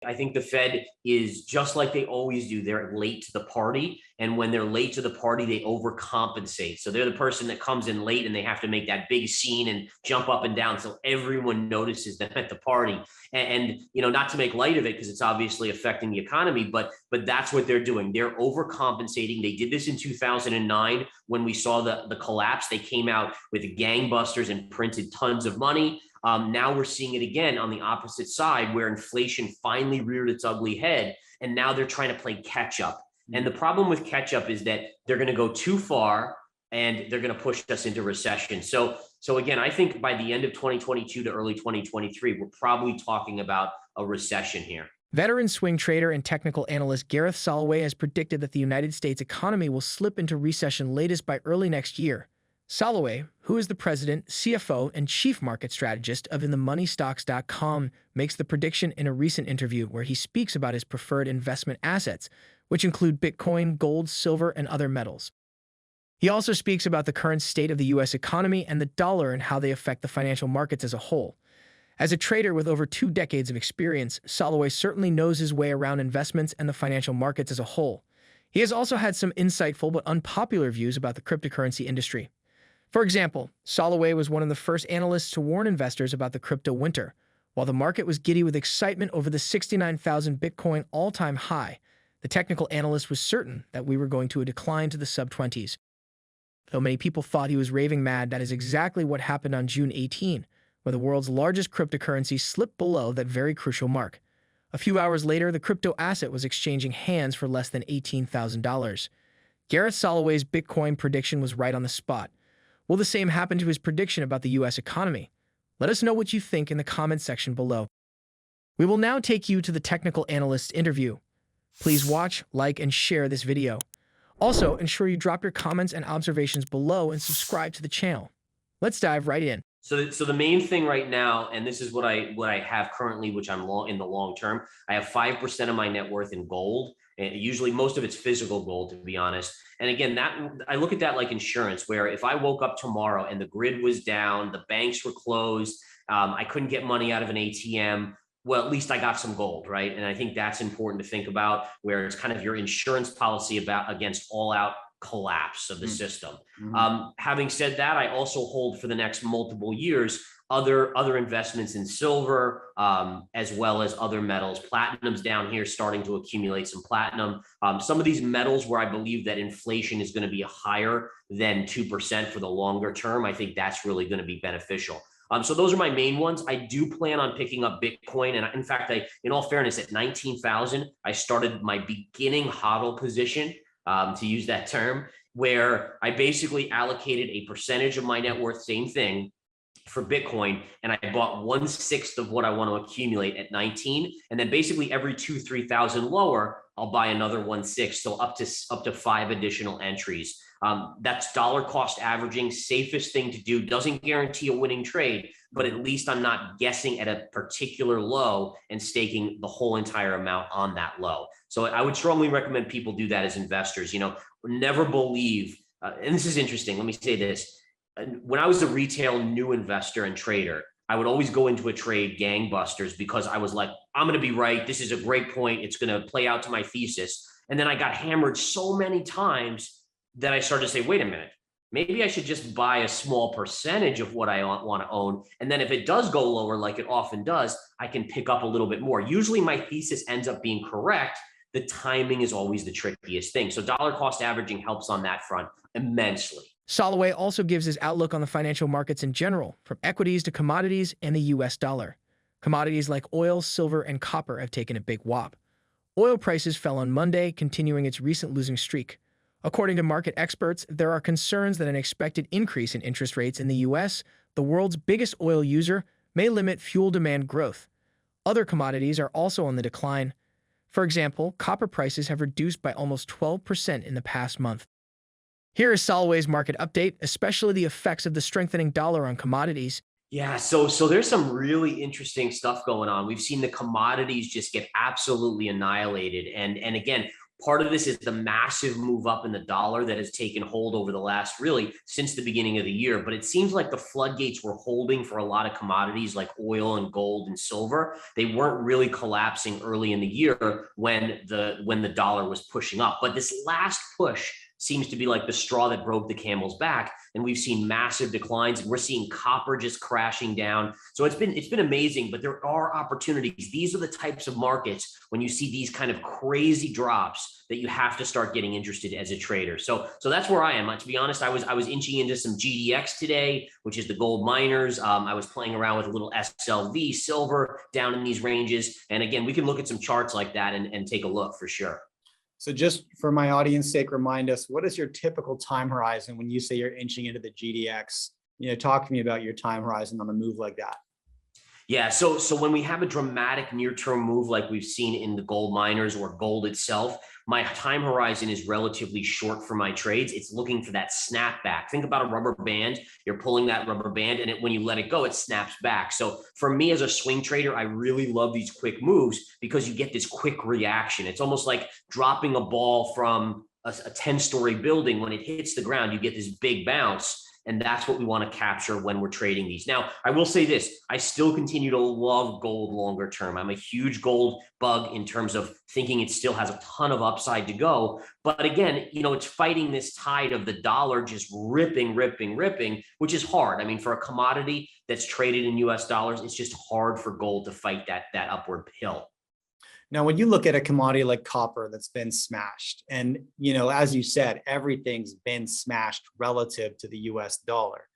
I think the Fed is just like they always do. They're late to the party. And when they're late to the party, they overcompensate. So they're the person that comes in late and they have to make that big scene and jump up and down so everyone notices them at the party. And not to make light of it because it's obviously affecting the economy, but that's what they're doing. They're overcompensating. They did this in 2009 when we saw the collapse. They came out with gangbusters and printed tons of money. Now we're seeing it again on the opposite side where inflation finally reared its ugly head. And now they're trying to play catch up. And the problem with catch up is that they're going to go too far and they're going to push us into recession. So again, I think by the end of 2022 to early 2023, we're probably talking about a recession here. Veteran swing trader and technical analyst Gareth Soloway has predicted that the United States economy will slip into recession latest by early next year. Soloway, who is the president, CFO, and chief market strategist of InTheMoneyStocks.com, makes the prediction in a recent interview where he speaks about his preferred investment assets, which include Bitcoin, gold, silver, and other metals. He also speaks about the current state of the U.S. economy and the dollar and how they affect the financial markets as a whole. As a trader with over 2 decades of experience, Soloway certainly knows his way around investments and the financial markets as a whole. He has also had some insightful but unpopular views about the cryptocurrency industry. For example, Soloway was one of the first analysts to warn investors about the crypto winter. While the market was giddy with excitement over the 69,000 Bitcoin all-time high, the technical analyst was certain that we were going to a decline to the sub-20s. Though many people thought he was raving mad, that is exactly what happened on June 18, where the world's largest cryptocurrency slipped below that very crucial mark. A few hours later, the crypto asset was exchanging hands for less than $18,000. Gareth Soloway's Bitcoin prediction was right on the spot. Will the same happen to his prediction about the U.S. economy? Let us know what you think in the comment section below. We will now take you to the technical analyst's interview. Please watch, like, and share this video. Also, ensure you drop your comments and observations below and subscribe to the channel. Let's dive right in. So the main thing right now, and this is what I have currently, which I'm in the long term, I have 5% of my net worth in gold. And usually most of it's physical gold, to be honest. And again, I look at that like insurance, where if I woke up tomorrow and the grid was down, the banks were closed, I couldn't get money out of an ATM, well, at least I got some gold, right? And I think that's important to think about, where it's kind of your insurance policy against all out collapse of the system. Having said that, I also hold for the next multiple years other investments in silver, as well as other metals. Platinum's down here starting to accumulate some platinum. Some of these metals where I believe that inflation is going to be higher than 2% for the longer term, I think that's really going to be beneficial. So those are my main ones. I do plan on picking up Bitcoin. And in fact, in all fairness, at 19,000, I started my beginning hodl position, to use that term, where I basically allocated a percentage of my net worth, same thing, for Bitcoin, and I bought 1/6 of what I want to accumulate at 19, and then basically every 2,000-3,000 lower, I'll buy another 1/6, so up to 5 additional entries. That's dollar cost averaging, safest thing to do. Doesn't guarantee a winning trade, but at least I'm not guessing at a particular low and staking the whole entire amount on that low. So I would strongly recommend people do that as investors. Never believe, and this is interesting. Let me say this. When I was a retail new investor and trader, I would always go into a trade gangbusters because I was like, I'm going to be right. This is a great point. It's going to play out to my thesis. And then I got hammered so many times that I started to say, wait a minute, maybe I should just buy a small percentage of what I want to own. And then if it does go lower, like it often does, I can pick up a little bit more. Usually my thesis ends up being correct. The timing is always the trickiest thing. So dollar cost averaging helps on that front immensely. Soloway also gives his outlook on the financial markets in general, from equities to commodities and the U.S. dollar. Commodities like oil, silver, and copper have taken a big whop. Oil prices fell on Monday, continuing its recent losing streak. According to market experts, there are concerns that an expected increase in interest rates in the U.S., the world's biggest oil user, may limit fuel demand growth. Other commodities are also on the decline. For example, copper prices have reduced by almost 12% in the past month. Here is Soloway's market update, especially the effects of the strengthening dollar on commodities. Yeah, so there's some really interesting stuff going on. We've seen the commodities just get absolutely annihilated. And again, Part of this is the massive move up in the dollar that has taken hold over the last, really, since the beginning of the year. But it seems like the floodgates were holding for a lot of commodities like oil and gold and silver. They weren't really collapsing early in the year when the dollar was pushing up. But this last push seems to be like the straw that broke the camel's back, and we've seen massive declines. We're seeing copper just crashing down. So it's been amazing, but there are opportunities. These are the types of markets when you see these kind of crazy drops that you have to start getting interested as a trader. So that's where I am. To be honest, I was inching into some GDX today, which is the gold miners. I was playing around with a little SLV silver down in these ranges. And again, we can look at some charts like that and take a look for sure. So just for my audience sake, remind us, what is your typical time horizon when you say you're inching into the GDX? Talk to me about your time horizon on a move like that. Yeah, so when we have a dramatic near-term move like we've seen in the gold miners or gold itself, my time horizon is relatively short for my trades. It's looking for that snapback. Think about a rubber band. You're pulling that rubber band, and when you let it go, it snaps back. So for me as a swing trader, I really love these quick moves because you get this quick reaction. It's almost like dropping a ball from a 10-story building. When it hits the ground, you get this big bounce. And that's what we want to capture when we're trading these. Now, I will say this, I still continue to love gold longer term. I'm a huge gold bug in terms of thinking it still has a ton of upside to go. But again, it's fighting this tide of the dollar just ripping, which is hard. I mean, for a commodity that's traded in US dollars, it's just hard for gold to fight that upward hill. Now, when you look at a commodity like copper that's been smashed, and, as you said, everything's been smashed relative to the US dollar.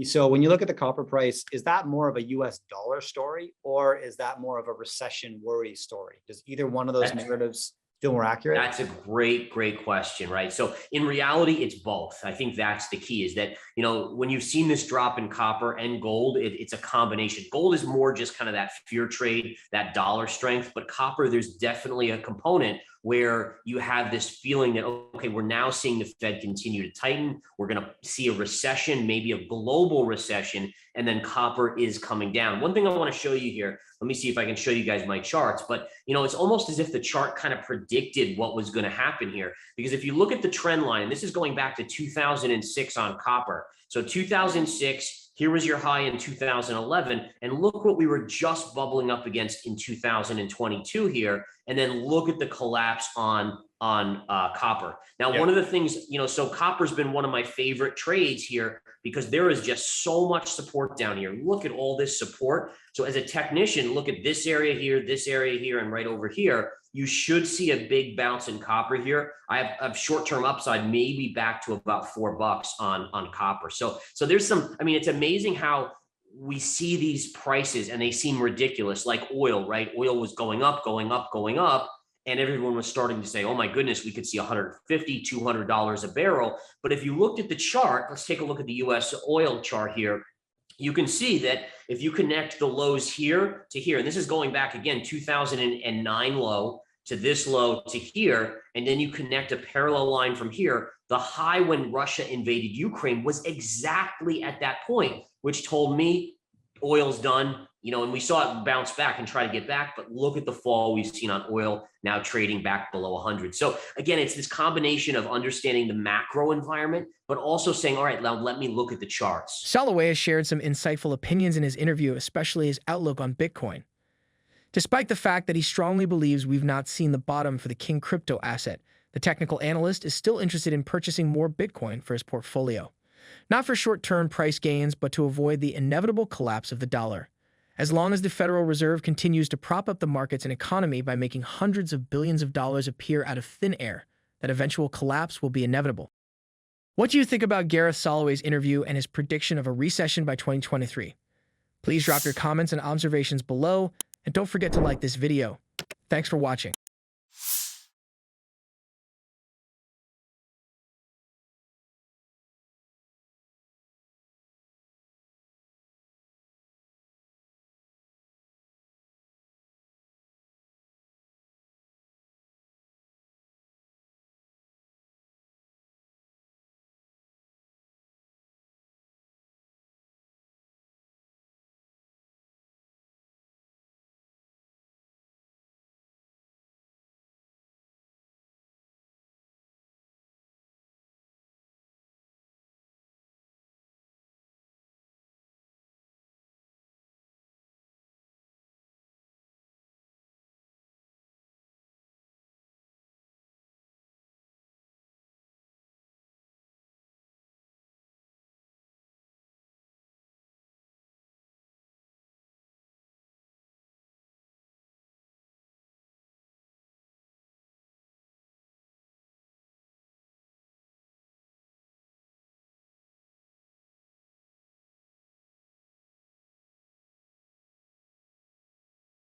So when you look at the copper price, is that more of a US dollar story, or is that more of a recession worry story? Does either one of those narratives feel more accurate? That's a great question, right? So in reality, it's both. I think that's the key, is that, when you've seen this drop in copper and gold, it's a combination. Gold is more just kind of that fear trade, that dollar strength, but copper, there's definitely a component where you have this feeling that, okay, we're now seeing the Fed continue to tighten. We're going to see a recession, maybe a global recession, and then copper is coming down. One thing I want to show you here, let me see if I can show you guys my charts, but it's almost as if the chart kind of predicted what was going to happen here. Because if you look at the trend line, and this is going back to 2006 on copper. So 2006, here was your high in 2011, and look what we were just bubbling up against in 2022 here, and then look at the collapse on copper. Now, One of the things, so copper's been one of my favorite trades here because there is just so much support down here. Look at all this support. So as a technician, look at this area here, and right over here. You should see a big bounce in copper here. I have short-term upside, maybe back to about $4 on copper. So there's some, it's amazing how we see these prices and they seem ridiculous, like oil, right? Oil was going up, and everyone was starting to say, oh my goodness, we could see $150, $200 a barrel. But if you looked at the chart, let's take a look at the US oil chart here. You can see that if you connect the lows here to here, and this is going back again, 2009 low to this low to here, and then you connect a parallel line from here, the high when Russia invaded Ukraine was exactly at that point, which told me oil's done, and we saw it bounce back and try to get back, but look at the fall we've seen on oil now trading back below 100. So again, it's this combination of understanding the macro environment, but also saying, all right, now let me look at the charts. Soloway has shared some insightful opinions in his interview, especially his outlook on Bitcoin. Despite the fact that he strongly believes we've not seen the bottom for the king crypto asset, the technical analyst is still interested in purchasing more Bitcoin for his portfolio. Not for short-term price gains, but to avoid the inevitable collapse of the dollar. As long as the Federal Reserve continues to prop up the markets and economy by making hundreds of billions of dollars appear out of thin air, that eventual collapse will be inevitable. What do you think about Gareth Soloway's interview and his prediction of a recession by 2023? Please drop your comments and observations below, and don't forget to like this video. Thanks for watching.